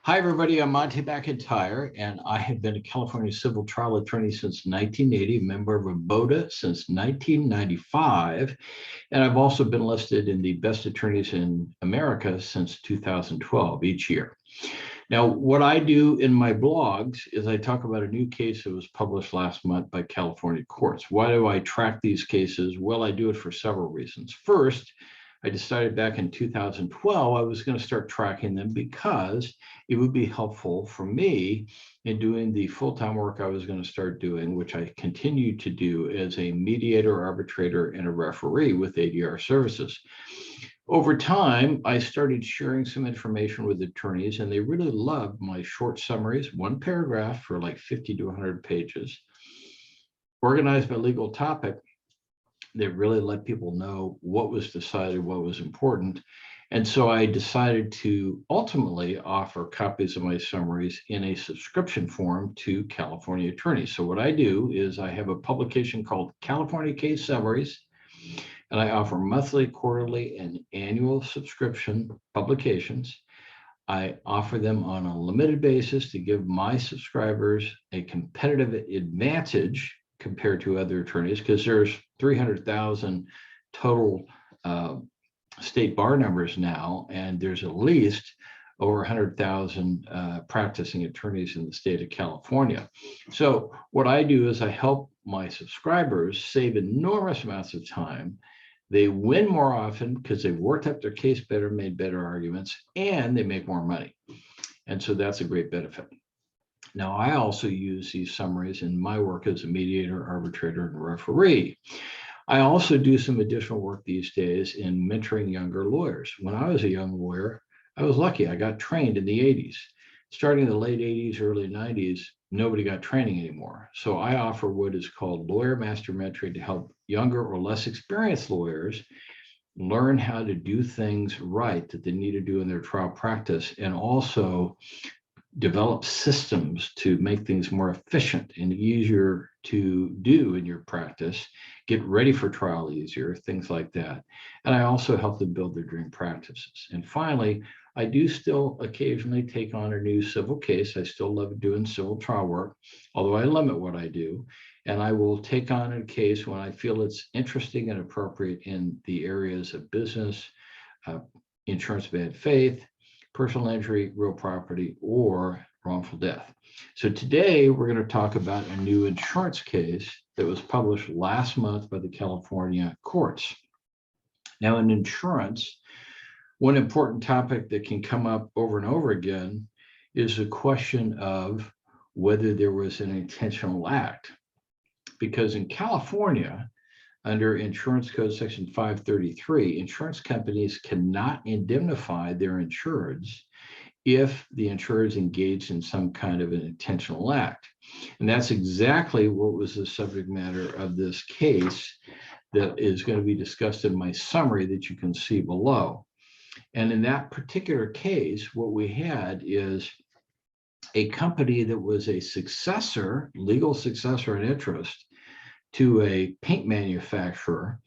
Hi, everybody. I'm Monty McIntyre, and I have been a California civil trial attorney since 1980, a member of ABOTA since 1995, and I've also been listed in the best attorneys in America since 2012 each year. Now, what I do in my blogs is I talk about a new case that was published last month by California courts. Why do I track these cases? Well, I do it for several reasons. First, I decided back in 2012 I was going to start tracking them because it would be helpful for me in doing the full-time work I was going to start doing, which I continue to do as a mediator, arbitrator, and a referee with ADR services. Over time, I started sharing some information with attorneys, and they really loved my short summaries, one paragraph for like 50 to 100 pages, organized by legal topic. They really let people know what was decided, what was important. And so I decided to ultimately offer copies of my summaries in a subscription form to California attorneys. So what I do is I have a publication called California Case Summaries, and I offer monthly, quarterly, and annual subscription publications. I offer them on a limited basis to give my subscribers a competitive advantage compared to other attorneys, because there's 300,000 total state bar numbers now, and there's at least over 100,000 practicing attorneys in the state of California. So what I do is I help my subscribers save enormous amounts of time. They win more often because they've worked up their case better, made better arguments, and they make more money. And so that's a great benefit. Now, I also use these summaries in my work as a mediator, arbitrator, and referee. I also do some additional work these days in mentoring younger lawyers. When I was a young lawyer, I was lucky. I got trained in the 80s. Starting in the late 80s, early 90s, nobody got training anymore. So I offer what is called lawyer master mentoring to help younger or less experienced lawyers learn how to do things right that they need to do in their trial practice, and also develop systems to make things more efficient and easier to do in your practice, get ready for trial easier, things like that. And I also help them build their dream practices. And finally, I do still occasionally take on a new civil case. I still love doing civil trial work, although I limit what I do. And I will take on a case when I feel it's interesting and appropriate in the areas of business, insurance bad faith, personal injury, real property, or wrongful death. So today we're going to talk about a new insurance case that was published last month by the California courts. Now, in insurance, one important topic that can come up over and over again is the question of whether there was an intentional act. Because in California, under Insurance Code Section 533, insurance companies cannot indemnify their insureds if the insurer is engaged in some kind of an intentional act. And that's exactly what was the subject matter of this case that is going to be discussed in my summary that you can see below. And in that particular case, what we had is a company that was a successor, legal successor in interest, to a paint manufacturer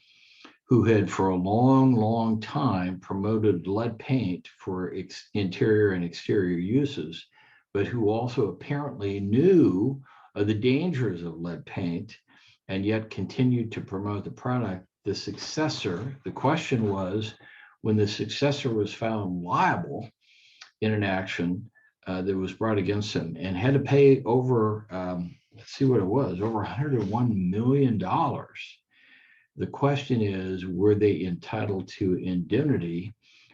who had for a long time promoted lead paint for interior and exterior uses, but who also apparently knew of the dangers of lead paint and yet continued to promote the product. The successor, the question was, when the successor was found liable in an action that was brought against him and had to pay over, let's see what it was, over $101 million. The question is, were they entitled to indemnity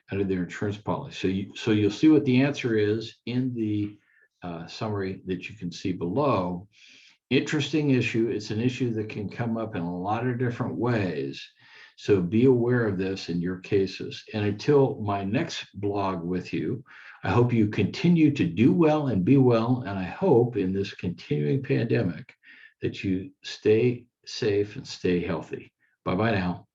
under their insurance policy? So you'll see what the answer is in the summary that you can see below. Interesting issue. It's an issue that can come up in a lot of different ways. So be aware of this in your cases. And until my next blog with you, I hope you continue to do well and be well. And I hope in this continuing pandemic that you stay safe and stay healthy. Bye-bye now.